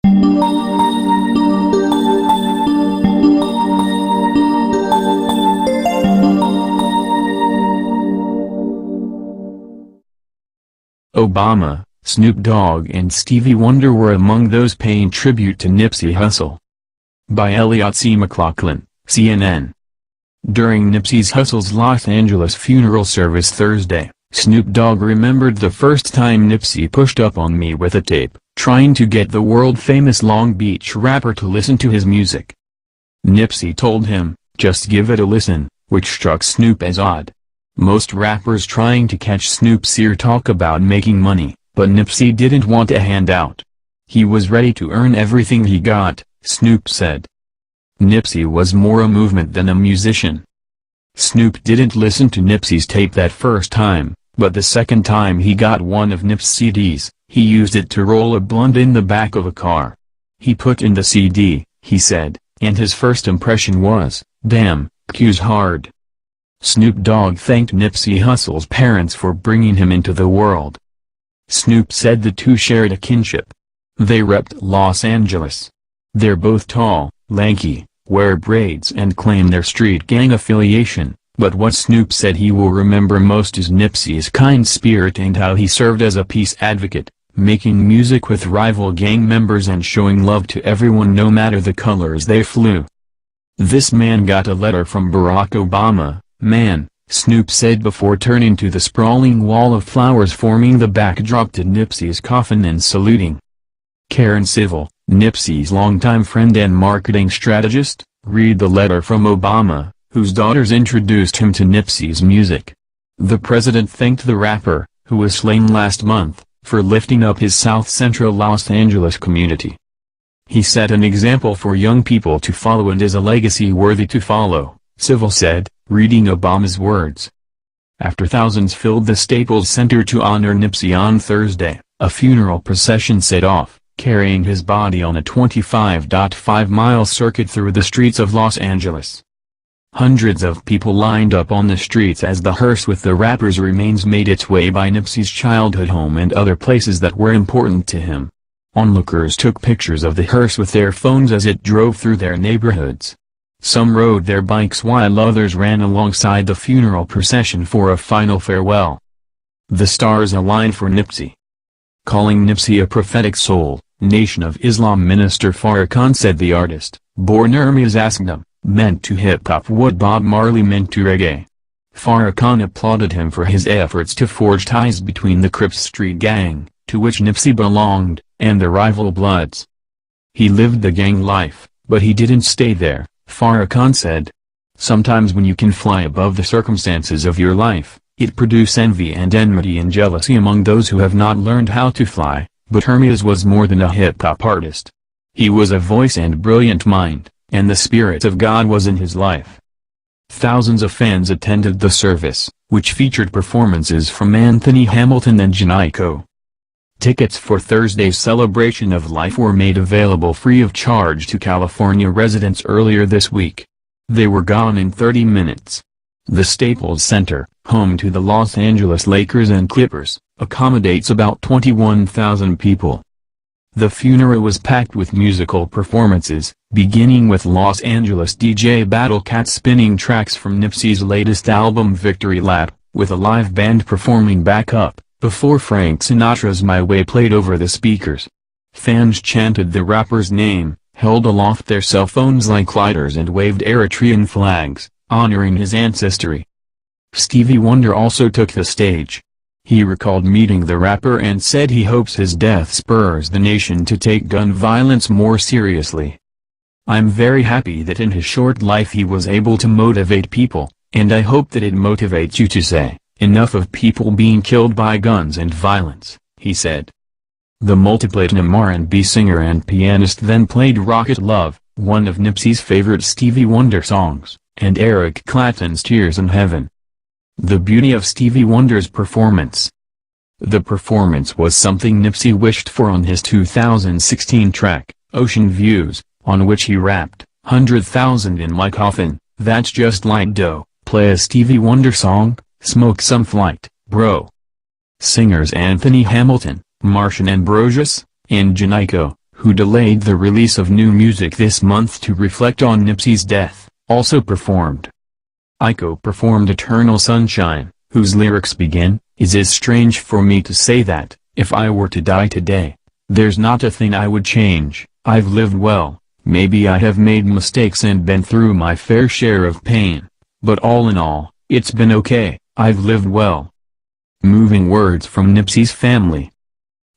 Obama, Snoop Dogg and Stevie Wonder were among those paying tribute to Nipsey Hussle. By Elliot C. McLaughlin, CNN. During Nipsey Hussle's Los Angeles funeral service Thursday, Snoop Dogg remembered the first time Nipsey pushed up on me with a tape, trying to get the world-famous Long Beach rapper to listen to his music. Nipsey told him, "Just give it a listen," which struck Snoop as odd. Most rappers trying to catch Snoop's ear talk about making money, but Nipsey didn't want a handout. He was ready to earn everything he got, Snoop said. Nipsey was more a movement than a musician. Snoop didn't listen to Nipsey's tape that first time, but the second time he got one of Nip's CDs, he used it to roll a blunt in the back of a car. He put in the CD, he said, and his first impression was, "Damn, Q's hard." Snoop Dogg thanked Nipsey Hussle's parents for bringing him into the world. Snoop said the two shared a kinship. They repped Los Angeles. They're both tall, lanky, wear braids and claim their street gang affiliation, but what Snoop said he will remember most is Nipsey's kind spirit and how he served as a peace advocate, making music with rival gang members and showing love to everyone no matter the colors they flew. "This man got a letter from Barack Obama, man," Snoop said before turning to the sprawling wall of flowers forming the backdrop to Nipsey's coffin and saluting. Karen Civil, Nipsey's longtime friend and marketing strategist, read the letter from Obama, whose daughters introduced him to Nipsey's music. The president thanked the rapper, who was slain last month, for lifting up his South Central Los Angeles community. "He set an example for young people to follow and is a legacy worthy to follow," Civil said, reading Obama's words. After thousands filled the Staples Center to honor Nipsey on Thursday, a funeral procession set off, carrying his body on a 25.5-mile circuit through the streets of Los Angeles. Hundreds of people lined up on the streets as the hearse with the rapper's remains made its way by Nipsey's childhood home and other places that were important to him. Onlookers took pictures of the hearse with their phones as it drove through their neighborhoods. Some rode their bikes while others ran alongside the funeral procession for a final farewell. The stars aligned for Nipsey. Calling Nipsey a prophetic soul, Nation of Islam minister Farrakhan said the artist, born Ermias Asghedom, meant to hip-hop what Bob Marley meant to reggae. Farrakhan applauded him for his efforts to forge ties between the Crips street gang, to which Nipsey belonged, and the rival Bloods. "He lived the gang life, but he didn't stay there," Farrakhan said. "Sometimes when you can fly above the circumstances of your life, it produces envy and enmity and jealousy among those who have not learned how to fly," but Ermias was more than a hip-hop artist. He was a voice and brilliant mind, and the Spirit of God was in his life. Thousands of fans attended the service, which featured performances from Anthony Hamilton and Jhenéaiko. Tickets for Thursday's celebration of life were made available free of charge to California residents earlier this week. They were gone in 30 minutes. The Staples Center, home to the Los Angeles Lakers and Clippers, accommodates about 21,000 people. The funeral was packed with musical performances, beginning with Los Angeles DJ Battle Cat spinning tracks from Nipsey's latest album Victory Lap, with a live band performing backup, before Frank Sinatra's My Way played over the speakers. Fans chanted the rapper's name, held aloft their cell phones like lighters and waved Eritrean flags, honoring his ancestry. Stevie Wonder also took the stage. He recalled meeting the rapper and said he hopes his death spurs the nation to take gun violence more seriously. "I'm very happy that in his short life he was able to motivate people, and I hope that it motivates you to say, enough of people being killed by guns and violence," he said. The multi-platinum R&B singer and pianist then played Rocket Love, one of Nipsey's favorite Stevie Wonder songs, and Eric Clapton's Tears in Heaven. The beauty of Stevie Wonder's performance. The performance was something Nipsey wished for on his 2016 track, Ocean Views, on which he rapped, 100,000 in my coffin, that's just like dough, play a Stevie Wonder song, smoke some flight, bro. Singers Anthony Hamilton, Martian Ambrosius, and Jhenéaiko, who delayed the release of new music this month to reflect on Nipsey's death, also performed. Iko performed Eternal Sunshine, whose lyrics begin, "It is strange for me to say that, if I were to die today, there's not a thing I would change. I've lived well, maybe I have made mistakes and been through my fair share of pain, but all in all, it's been okay, I've lived well." Moving words from Nipsey's family.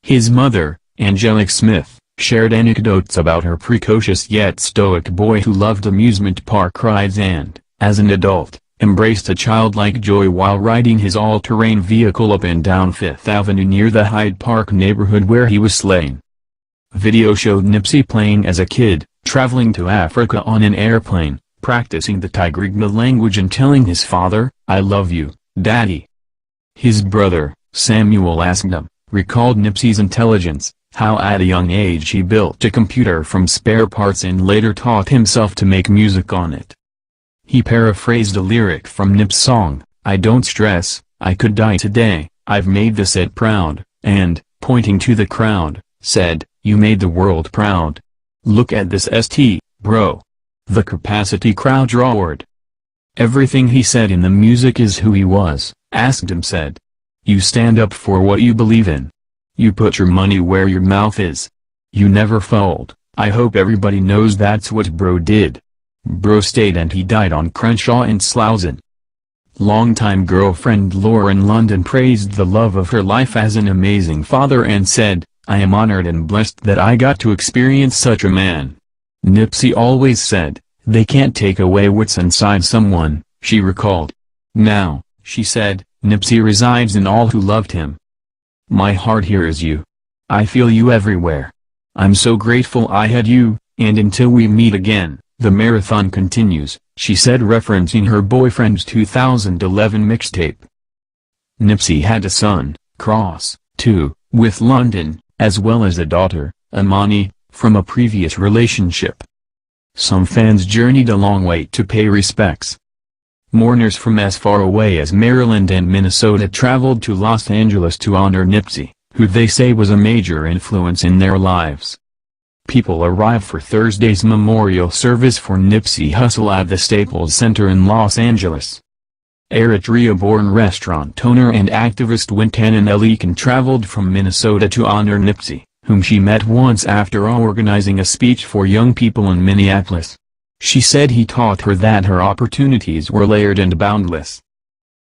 His mother, Angelique Smith, shared anecdotes about her precocious yet stoic boy who loved amusement park rides and, as an adult, embraced a childlike joy while riding his all-terrain vehicle up and down Fifth Avenue near the Hyde Park neighborhood where he was slain. Video showed Nipsey playing as a kid, traveling to Africa on an airplane, practicing the Tigrinya language and telling his father, "I love you, Daddy." His brother, Samuel Asghedom, recalled Nipsey's intelligence, how at a young age he built a computer from spare parts and later taught himself to make music on it. He paraphrased a lyric from Nip's song, "I don't stress, I could die today, I've made the set proud," and, pointing to the crowd, said, "You made the world proud. Look at this st, bro." The capacity crowd roared. Everything he said in the music is who he was, Asghedom said. You stand up for what you believe in. You put your money where your mouth is. You never fold. I hope everybody knows that's what bro did. Bro stayed and he died on Crenshaw and Slauson. Longtime girlfriend Lauren London praised the love of her life as an amazing father and said, "I am honored and blessed that I got to experience such a man." Nipsey always said, "They can't take away what's inside someone," she recalled. Now, she said, Nipsey resides in all who loved him. "My heart hears you. I feel you everywhere. I'm so grateful I had you, and until we meet again, the marathon continues," she said, referencing her boyfriend's 2011 mixtape. Nipsey had a son, Cross, too, with London, as well as a daughter, Imani, from a previous relationship. Some fans journeyed a long way to pay respects. Mourners from as far away as Maryland and Minnesota traveled to Los Angeles to honor Nipsey, who they say was a major influence in their lives. People arrived for Thursday's memorial service for Nipsey Hussle at the Staples Center in Los Angeles. Eritrea-born restaurant owner and activist Wintanan Elikin traveled from Minnesota to honor Nipsey, whom she met once after organizing a speech for young people in Minneapolis. She said he taught her that her opportunities were layered and boundless.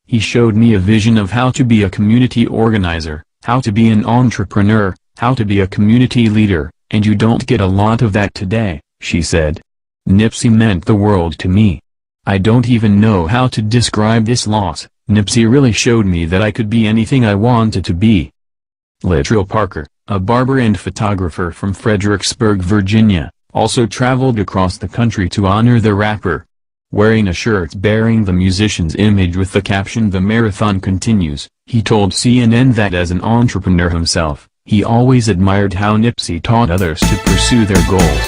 "He showed me a vision of how to be a community organizer, how to be an entrepreneur, how to be a community leader, and you don't get a lot of that today," she said. "Nipsey meant the world to me. I don't even know how to describe this loss. Nipsey really showed me that I could be anything I wanted to be." Latrell Parker, a barber and photographer from Fredericksburg, Virginia, also traveled across the country to honor the rapper. Wearing a shirt bearing the musician's image with the caption "The Marathon Continues," he told CNN that as an entrepreneur himself, he always admired how Nipsey taught others to pursue their goals.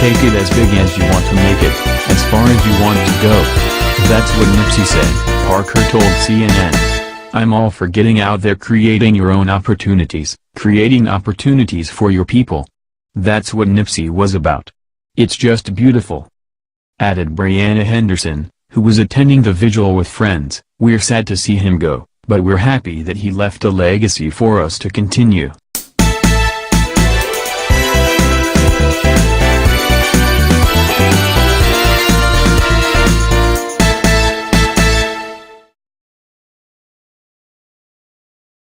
"Take it as big as you want to make it, as far as you want to go." That's what Nipsey said, Parker told CNN. "I'm all for getting out there creating your own opportunities, creating opportunities for your people. That's what Nipsey was about. It's just beautiful." Added Brianna Henderson, who was attending the vigil with friends, "We're sad to see him go, but we're happy that he left a legacy for us to continue."